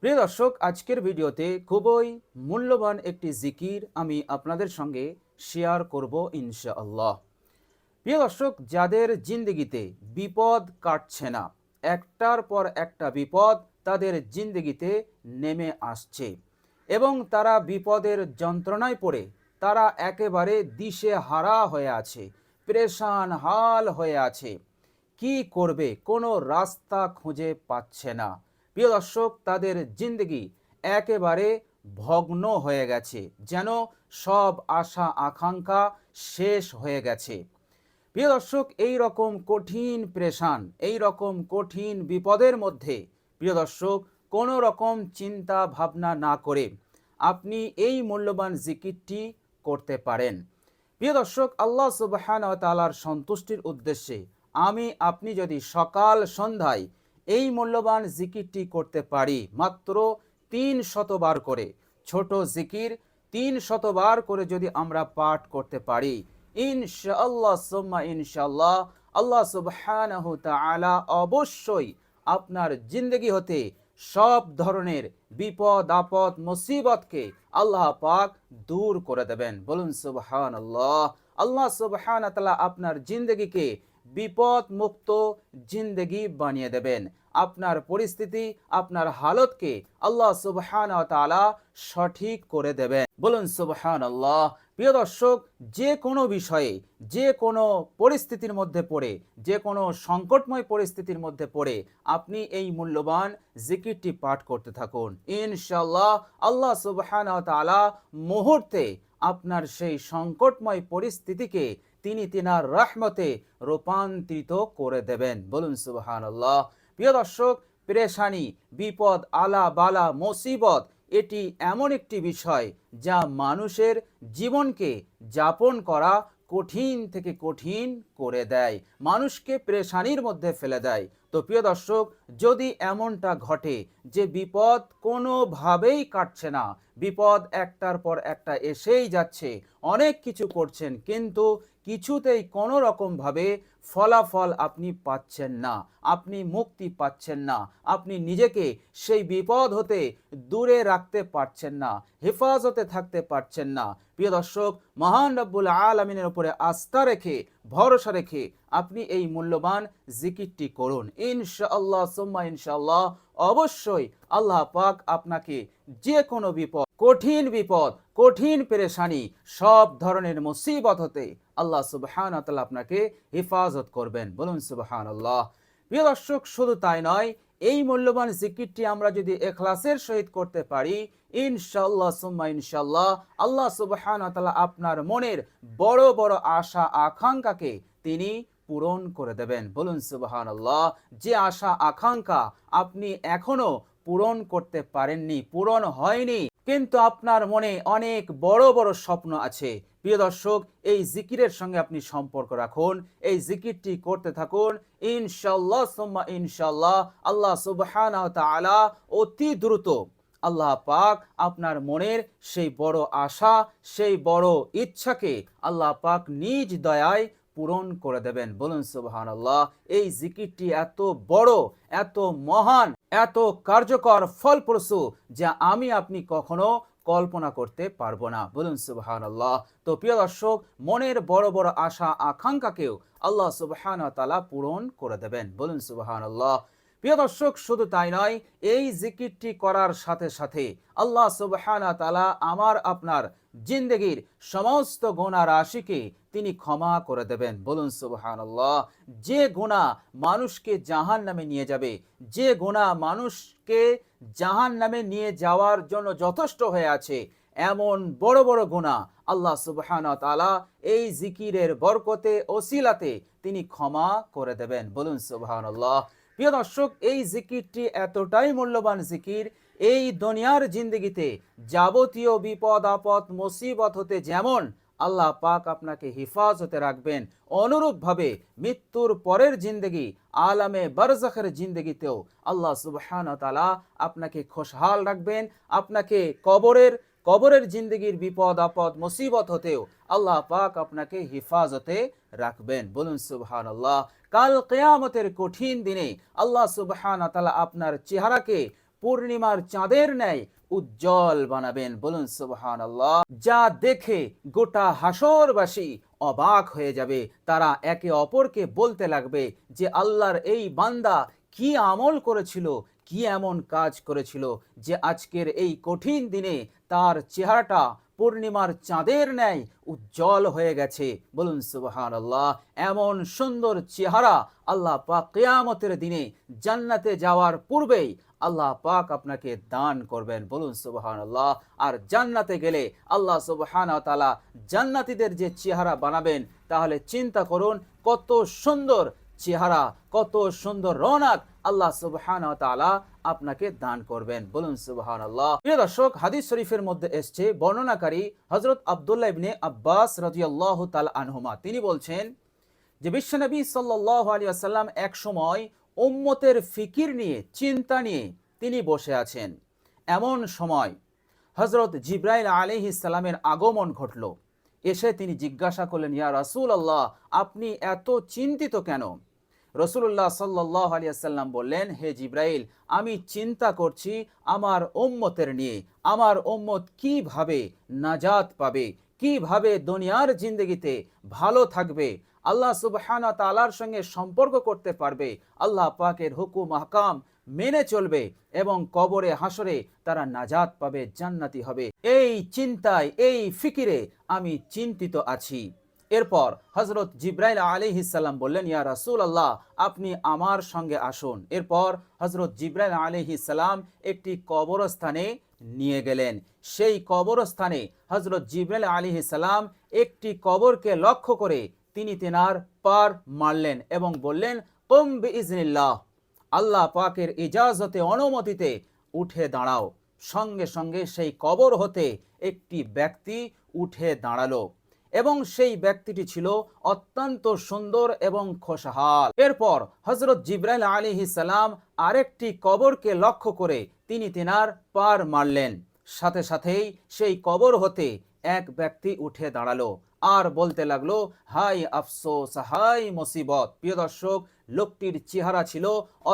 প্রিয় দর্শক, আজকের ভিডিওতে খুবই মূল্যবান একটি জিকির আমি আপনাদের সঙ্গে শেয়ার করব ইনশাআল্লাহ। প্রিয় দর্শক, যাদের জিন্দগিতে বিপদ কাটছে না, একটার পর একটা বিপদ তাদের জিন্দগিতে নেমে আসছে এবং তারা বিপদের যন্ত্রণায় পড়ে তারা একেবারে দিশে হারা হয়ে আছে, পেরেশান হাল হয়ে আছে, কি করবে কোনো রাস্তা খুঁজে পাচ্ছে না। প্রিয় দর্শক, তাদের জিন্দগি একেবারে ভগ্ন হয়ে গেছে, যেন সব আশা আকাঙ্ক্ষা শেষ হয়ে গেছে। প্রিয় দর্শক, এই রকম কঠিন পেরেশান, এই রকম কঠিন বিপদের মধ্যে প্রিয় দর্শক কোনো রকম চিন্তা ভাবনা না করে আপনি এই মূল্যবান জিকিরটি করতে পারেন। প্রিয় দর্শক, আল্লাহ সুবহানাহু ওয়া তাআলার সন্তুষ্টির উদ্দেশ্যে আমি আপনি যদি সকাল সন্ধ্যায় এই মূল্যবান জিকিরটি করতে পারি, মাত্র ৩০০ বার করে, ছোট জিকির ৩০০ বার করে যদি আমরা পাঠ করতে পারি, ইনশাআল্লাহ সুম্মা ইনশাআল্লাহ আল্লাহ সুবহানাহু তাআলা অবশ্যই আপনার জিন্দগি হতে সব ধরনের বিপদ আপদ মুসিবতকে আল্লাহ পাক দূর করে দেবেন। বলুন সুবহানাল্লাহ। আল্লাহ সুবহানাহু তাআলা আপনার জিন্দগিকে বিপদ মুক্ত জিন্দগি বানিয়ে দেবেন। আপনার পরিস্থিতি, আপনার হালতকে আল্লাহ সুবহানাহু তাআলা সঠিক করে দেবেন। বলুন সুবহানাল্লাহ। প্রিয় দর্শক, যে কোনো বিষয়ে, যে কোনো পরিস্থিতির মধ্যে পড়ে, যে কোনো সংকটময় পরিস্থিতির মধ্যে পড়ে আপনি এই মূল্যবান জিকিরটি পাঠ করতে থাকুন। ইনশাআল্লাহ আল্লাহ সুবহানাহু তাআলা মুহূর্তে আপনার সেই সংকটময় পরিস্থিতিকে তিনি তিনার রহমতে রূপান্তরিত করে দেবেন। বলুন সুবহানাল্লাহ। প্রিয় দর্শক, পেরেশানি, বিপদ, আলা বালা মুসিবত এটি এমন একটি বিষয় যা মানুষের জীবনকে যাপন করা কঠিন থেকে কঠিন করে দেয়, মানুষকে পেরেশানির মধ্যে ফেলে দেয়। তো প্রিয় দর্শক, যদি এমনটা ঘটে যে বিপদ কোনোভাবেই কাটছে না, বিপদ একটার পর একটা এসেই যাচ্ছে, অনেক কিছু করছেন কিন্তু কিছুতেই কোনো রকমভাবে ফলাফল আপনি পাচ্ছেন না, আপনি মুক্তি পাচ্ছেন না, আপনি নিজেকে সেই বিপদ হতে দূরে রাখতে পারছেন না, হেফাজতে থাকতে পারছেন না, প্রিয় দর্শক, মহান রব্বুল আলামিনের উপরে আস্থা রেখে, ভরসা রেখে আপনি এই মূল্যবান জিকিরটি করুন। ইনশাআল্লাহ সুম্মা ইনশাআল্লাহ অবশ্যই আল্লাহ পাক আপনাকে যে কোনো বিপদ, কঠিন পেরেশানি, সব ধরনের মুসিবত হতে আল্লাহ সুবহানাহু ওয়া তাআলা আপনাকে হেফাজত করবেন। বলুন সুবহানাল্লাহ। প্রিয় দর্শক, শুধু তাই নয়, এই মূল্যবান জিকিরটি আমরা যদি ইখলাসের সহিত করতে পারি, ইনশাআল্লাহ সুম্মা ইনশাআল্লাহ আল্লাহ সুবহানাহু ওয়া তাআলা আপনার মনের বড় বড় আশা আকাঙ্ক্ষাকে তিনি পূরণ করে দেবেন। বলুন সুবহানাল্লাহ। যে আশা আকাঙ্ক্ষা আপনি এখনো পূরণ করতে পারেননি, পূরণ হয়নি, কিন্তু আপনার মনে অনেক বড় বড় স্বপ্ন আছে, প্রিয় দর্শক, এই জিকিরের সঙ্গে আপনি সম্পর্ক রাখুন, এই জিকিরটি করতে থাকুন। ইনশাআল্লাহ সুম্মা ইনশাআল্লাহ আল্লাহ সুবহানাহু ওয়া তাআলা অতি দ্রুত আল্লাহ পাক আপনার মনের সেই বড় আশা, সেই বড় ইচ্ছাকে আল্লাহ পাক নিজ দয়ায় পূরণ করে দেবেন। বলুন সুবহানাল্লাহ। এই জিকিরটি এত বড়, এত মহান, এত কার্যকর, ফলপ্রসূ যা আমি আপনি কখনো কল্পনা করতে পারবো না। বলুন সুবহানাল্লাহ। তো প্রিয় দর্শক, মনের বড় বড় আশা আকাঙ্ক্ষাকেও আল্লাহ সুবহানাহু ওয়া তাআলা পূরণ করে দেবেন। বলুন সুবহানাল্লাহ। প্রিয় দর্শক, শুধু তাই নয়, এই জিকিরটি করার সাথে সাথে আল্লাহ সুবহানাহু ওয়া তাআলা আমার আপনার জিন্দেগির সমস্ত গুনাহ রাশিকে তিনি ক্ষমা করে দেবেন। বলুন সুবহানাল্লাহ। যে গুনাহ মানুষকে জাহান্নামে নিয়ে যাবে, যে গুনাহ মানুষকে জাহান্নামে নিয়ে যাওয়ার জন্য যথেষ্ট হয়ে আছে, এমন বড় বড় গুনাহ আল্লাহ সুবহানাহু ওয়া তাআলা এই জিকিরের বরকতে ওসিলাতে তিনি ক্ষমা করে দেবেন। বলুন সুবহানাল্লাহ। প্রিয় দর্শক, এই জিকিরটি এতটাই মূল্যবান জিকির, এই দুনিয়ার জিন্দগিতে যাবতীয় বিপদ আপদ মুসিবত হতে যেমন আল্লাহ পাক আপনাকে হেফাজতে রাখবেন, অনুরূপভাবে মৃত্যুর পরের জিন্দগি, আলামে বারজাখের জিন্দগিতেও আল্লাহ সুবহানাহু ওয়া তাআলা আপনাকে খুশহাল রাখবেন, আপনাকে কবরের জিন্দগির বিপদ আপদ মুসিবত হতেও আল্লাহ পাক আপনাকে হেফাজতে রাখবেন। বলুন সুবহানাল্লাহ। কাল কিয়ামতের কঠিন দিনে আল্লাহ সুবহানাহু ওয়া তাআলা আপনার চেহারাকে পূর্ণিমার চাঁদের ন্যায় উজ্জ্বল বানাবেন। বলুন সুবহানাল্লাহ। যা দেখে গোটা হাসরবাসী অবাক হয়ে যাবে। তারা একে অপরকে বলতে লাগবে যে আল্লাহর এই বান্দা কি আমল করেছিল, কি এমন কাজ করেছিল যে আজকের এই কঠিন দিনে তার চেহারাটা পূর্ণিমার চাঁদের ন্যায় উজ্জ্বল হয়ে গেছে। বলুন সুবহানাল্লাহ। এমন সুন্দর চেহারা আল্লাহ পাক কিয়ামতের দিনে জান্নাতে যাওয়ার পূর্বেই আল্লাহ পাক আপনাকে দান করবেন। বলুন সুবহানাল্লাহ। আর জান্নাতে গেলে আল্লাহ সুবহানাহু ওয়া তাআলা জান্নাতীদের যে চেহারা বানাবেন, তাহলে চিন্তা করুন কত সুন্দর চেহারা, কত সুন্দর রৌনক আল্লাহ সুবহানাহু ওয়া তাআলা আপনাকে দান করবেন। বলুন সুবহানাল্লাহ। প্রিয় দর্শক, হাদিস শরীফের মধ্যে এসেছে, বর্ণনাকারী হযরত আব্দুল্লাহ ইবনে আব্বাস রাদিয়াল্লাহু তাআলা আনহুমা, তিনি বলছেন যে বিশ্বনবী সাল্লাল্লাহু আলাইহি ওয়াসাল্লাম এক সময় উম্মতের ফিকির নিয়ে, চিন্তা নিয়ে তিনি বসে আছেন। এমন সময় হযরত জিবরাইল আলাইহিস সালামের আগমন ঘটল। এসে তিনি জিজ্ঞাসা করলেন, ইয়া রাসূলুল্লাহ, আপনি এত চিন্তিত কেন? রাসূলুল্লাহ সাল্লাল্লাহু আলাইহি ওয়াসাল্লাম বললেন, হে জিবরাইল, আমি চিন্তা করছি আমার উম্মতের নিয়ে। আমার উম্মত কিভাবে নাজাত পাবে, কিভাবে দুনিয়ার জিন্দেগিতে ভালো থাকবে, আল্লাহ সুবহানাহু ওয়া তাআলার সঙ্গে সম্পর্ক করতে পারবে, আল্লাহ পাকের হুকুম আহকাম মেনে চলবে এবং কবরে হাসরে তারা নাজাত পাবে, জান্নাতি হবে। এই চিন্তায়, এই ফিকিরে আমি চিন্তিত আছি। এরপর হযরত জিবরাইল আলাইহিস সালাম বললেন, ইয়া রাসূলুল্লাহ, আপনি আমার সঙ্গে আসুন। এরপর হযরত জিবরাইল আলাইহিস সালাম একটি কবরস্থানে নিয়ে গেলেন। সেই কবরস্থানে হযরত জিবরাইল আলাইহিস সালাম একটি কবরকে লক্ষ্য করে তিনি তেনার পার মারলেন এবং বললেন, কুম বিইজনিল্লাহ, আল্লাহ পাকের ইজাজতে, অনুমতিতে উঠে দাঁড়াও। সঙ্গে সঙ্গে সেই কবর হতে একটি ব্যক্তি উঠে দাঁড়ালো এবং সেই ব্যক্তিটি ছিল অত্যন্ত সুন্দর এবং খোশহাল। এরপর হযরত জিবরাইল আলাইহিস সালাম আরেকটি কবরকে লক্ষ্য করে তিনি তেনার পার মারলেন। সাথে সাথেই সেই কবর হতে এক ব্যক্তি উঠে দাঁড়ালো আর বলতে লাগলো, হাই আফসোস, হাই মুসিবত। প্রিয় দর্শক, লোকটির চেহারা ছিল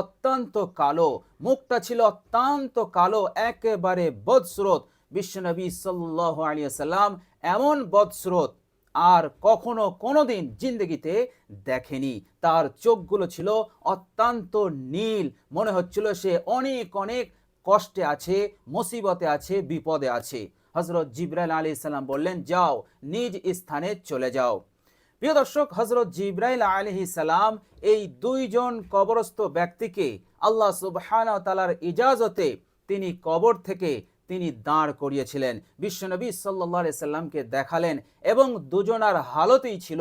অত্যন্ত কালো, মুখটা ছিল অত্যন্ত কালো, একেবারে বদসুরত। বিশ্বনবী সাল্লাল্লাহু আলাইহি ওয়াসাল্লাম এমন বদসুরত আর কখনো কোনোদিন জিন্দেগিতে দেখেনি। তার চোখগুলো ছিল অত্যন্ত নীল, মনে হচ্ছিল সে অনেক অনেক কষ্টে আছে, মুসিবতে আছে, বিপদে আছে। হযরত জিবরাইল আলাইহিস সালাম বললেন, যাও, নিজ স্থানে চলে যাও। প্রিয় দর্শক, হযরত জিবরাইল আলাইহিস সালাম এই দুইজন কবরস্থ ব্যক্তিকে আল্লাহ সুবহানাহু ওয়া তাআলার ইজাজতে তিনি কবর থেকে তিনি দাঁড় করিয়েছিলেন। বিশ্বনবী সাল্লাল্লাহু আলাইহি সাল্লামকে দেখালেন এবং দুজনার হালতই ছিল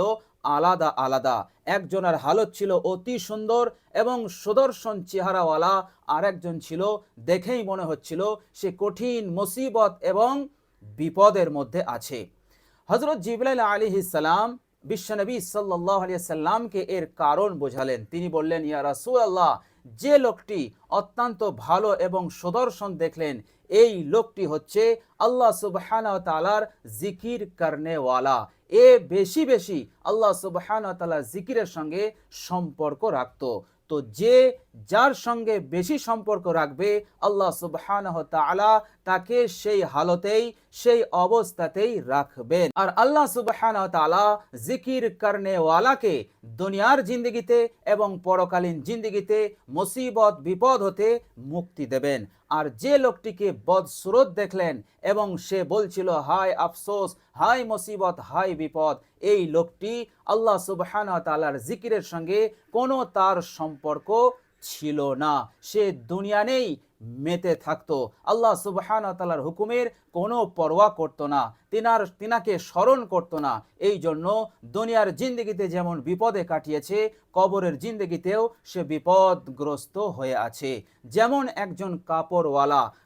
আলাদা আলাদা। একজনের হালত ছিল অতি সুন্দর এবং সুদর্শন চেহারাওয়ালা, আর একজন ছিল দেখেই মনে হচ্ছিল সে কঠিন মুসিবত এবং বিপদের মধ্যে আছে। হযরত জিবরাইল আলাইহিস সালাম বিশ্বনবী সাল্লাল্লাহু আলাইহি সাল্লামকে এর কারণ বোঝালেন। তিনি বললেন, ইয়া রাসূলুল্লাহ, যে লোকটি অত্যন্ত ভালো এবং সুদর্শন দেখলেন, এই লোকটি হচ্ছে আল্লাহ সুবহানাহু ওয়া তাআলার জিকির করনেওয়ালা। এ বেশি বেশি আল্লাহ সুবহানাহু ওয়া তাআলার জিকিরের সঙ্গে সম্পর্ক রাখতো। তো যে যার সঙ্গে বেশি সম্পর্ক রাখবে, আল্লাহ সুবহানাহু ওয়া তাআলা তাকে সেই হালতেই, সেই অবস্থাতেই রাখবেন। আর আল্লাহ সুবহানাহু ওয়া তাআলা জিকির করনেওয়ালাকে দুনিয়ার জিন্দেগিতে এবং পরকালীন জিন্দেগিতে মুসিবত বিপদ হতে মুক্তি দেবেন। আর যে লোকটিকে বদসুরত দেখলেন এবং সে বলছিল, হায় আফসোস, হায় মুসিবত, হায় বিপদ, এই লোকটি আল্লাহ সুবহানাহু ওয়া তাআলার জিকিরের সঙ্গে কোনো তার সম্পর্ক ছিল না। সে দুনিয়া নেই মেতে থাকতো, আল্লাহ সুবহানাহু ওয়া তাআলার হুকুমের কোনো পরোয়া করতো না, তিনাকে স্মরণ করতো না। এই জন্য দুনিয়ার জিন্দেগিতে যেমন বিপদে কাটিয়েছে, কবরের জিন্দেগিতেও সে বিপদগ্রস্ত হয়ে আছে। যেমন একজন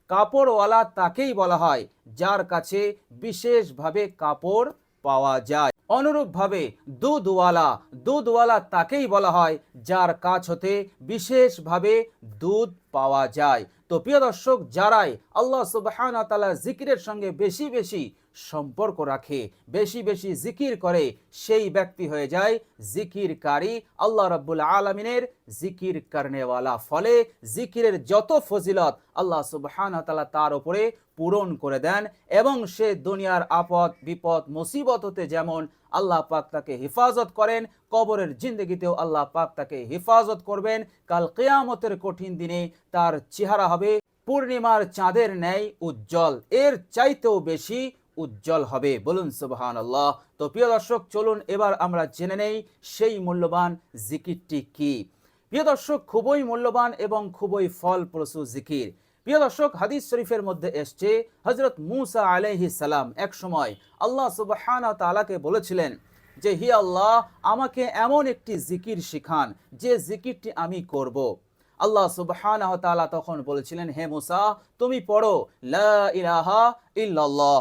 কাপড়ওয়ালা তাকেই বলা হয় যার কাছে বিশেষভাবে কাপড় পাওয়া যায়। অনুরূপভাবে দুধওয়ালা তাকেই বলা হয় যার কাছ হতে বিশেষভাবে দুধ পাওয়া যায়। তো প্রিয় দর্শক, যারাই আল্লাহ সুবহানাহু ওয়া তাআলার জিকিরের সঙ্গে বেশি বেশি সম্পর্ক রাখে, বেশি বেশি জিকির করে, সেই ব্যক্তি হয়ে যায় জিকিরকারী, আল্লাহ রাব্বুল আলামিনের জিকির করনেওয়ালা। ফলে জিকিরের যত ফজিলত আল্লাহ সুবহানাহু ওয়া তাআলা তার উপরে পূরণ করে দেন, এবং সে দুনিয়ার আপদ বিপদ মুসিবত হতে যেমন আল্লাহ পাক তাকে হেফাজত করেন, কবরের জিন্দগিতেও আল্লাহ পাক তাকে হেফাজত করবেন। কাল কিয়ামতের কঠিন দিনে তার চেহারা হবে পূর্ণিমার চাঁদের ন্যায় উজ্জ্বল, এর চাইতেও বেশি উজ্জ্বল হবে। বলুন সুবহানাল্লাহ। তো প্রিয় দর্শক, চলুন এবার আমরা জেনে নেই সেই মূল্যবান জিকিরটি কি। প্রিয় দর্শক, খুবই মূল্যবান এবং খুবই ফলপ্রসূ জিকির। প্রিয় দর্শক, হাদিস শরীফের মধ্যে এসছে হযরত মূসা আলাইহিস সালাম এক সময় আল্লাহ সুবহানাহু ওয়া তাআলাকে বলেছিলেন যে, হে আল্লাহ, আমাকে এমন একটি জিকির শিখান যে জিকিরটি আমি করব। আল্লাহ সুবহানাহু ওয়া তাআলা তখন বলেছিলেন, হে মূসা, তুমি পড়ো লা ইলাহা ইল্লাল্লাহ।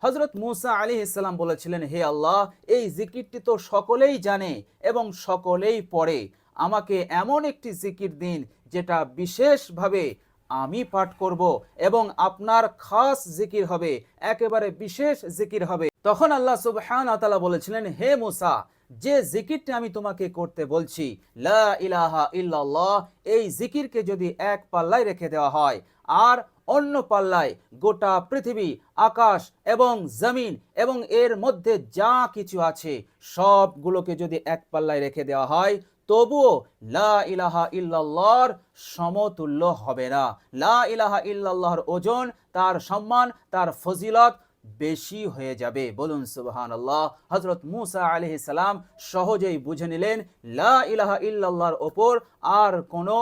হযরত মূসা আলাইহিস সালাম বলেছিলেন, হে আল্লাহ, এই জিকিরটি তো সকলেই জানে এবং সকলেই পড়ে, আমাকে এমন একটি জিকির দিন যেটা বিশেষভাবে আমি পাঠ করব এবং আপনার খাস জিকির হবে, একেবারে বিশেষ জিকির হবে। তখন আল্লাহ সুবহানাহু ওয়া তাআলা বলেছিলেন, হে মূসা, যে জিকিরটি আমি তোমাকে করতে বলছি লা ইলাহা ইল্লাল্লাহ, এই জিকিরকে যদি এক পাল্লায় রেখে দেওয়া হয় আর অন্য পাল্লায় গোটা পৃথিবী, আকাশ এবং জমিন এবং এর মধ্যে যা কিছু আছে সবগুলোকে যদি এক পাল্লায় রেখে দেওয়া হয়, তবুও লা ইলাহা ইল্লাল্লাহর সমতুল্য হবে না। লা ইলাহা ইল্লাল্লাহর ওজন, তার সম্মান, তার ফজিলত বেশি হয়ে যাবে। বলুন সুবহানাল্লাহ। হযরত মূসা আলাইহিস সালাম সহজেই বুঝে নিলেন লা ইলাহা ইল্লাল্লাহর ওপর আর কোনো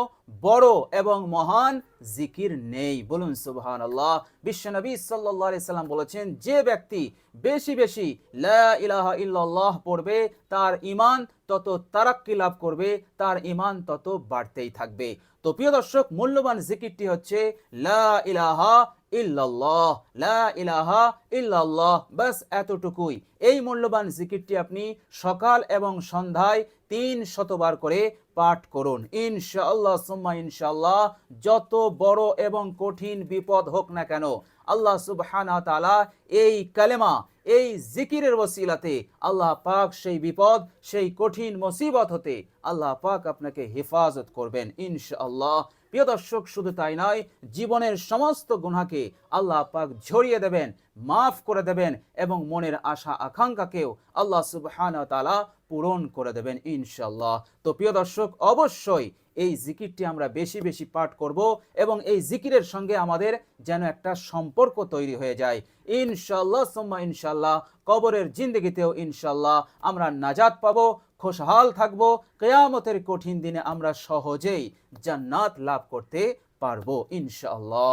বড় এবং মহান জিকির নেই। বলুন সুবহানাল্লাহ। বিশ্বনবী সাল্লাল্লাহু আলাইহি সাল্লাম বলেছেন, যে ব্যক্তি বেশি বেশি লা ইলাহা ইল্লাল্লাহ পড়বে তার ঈমান তত তারাক্কি লাভ করবে, তার ঈমান তত বাড়তেই থাকবে। তো প্রিয় দর্শক, মূল্যবান জিকিরটি হচ্ছে লা ইলাহা ইল্লাল্লাহ, লা ইলাহা ইল্লাল্লাহ, বাস এতটুকুই। এই মূল্যবান জিকিরটি আপনি সকাল এবং সন্ধ্যায় 300 বার করে পাঠ করুন। ইনশাআল্লাহ সুম্মা ইনশাআল্লাহ, যত বড় এবং কঠিন বিপদ হোক না কেন, আল্লাহ সুবহানাহু ওয়া তাআলা এই কালেমা, এই জিকিরের ওসিলাতে আল্লাহ পাক সেই বিপদ, সেই কঠিন মুসিবত হতে আল্লাহ পাক আপনাকে হেফাজত করবেন ইনশাআল্লাহ। প্রিয় দর্শক, শুধু তাই নয়, জীবনের সমস্ত গুনাহকে আল্লাহ পাক ঝরিয়ে দেবেন, মাফ করে দেবেন এবং মনের আশা আকাঙ্ক্ষাকেও আল্লাহ সুবহানাহু ওয়া তাআলা পূরণ করে দেবেন ইনশাআল্লাহ। তো প্রিয় দর্শক, অবশ্যই এই জিকিরটি আমরা বেশি বেশি পাঠ করব এবং এই জিকিরের সঙ্গে আমাদের যেন একটা সম্পর্ক তৈরি হয়ে যায় ইনশাআল্লাহ সুম্মা ইনশাআল্লাহ। কবরের জিন্দগিতেও ইনশাআল্লাহ আমরা নাজাত পাবো, খুশহাল থাকবো, কিয়ামতের কঠিন দিনে আমরা সহজেই জান্নাত লাভ করতে পারবো ইনশাআল্লাহ।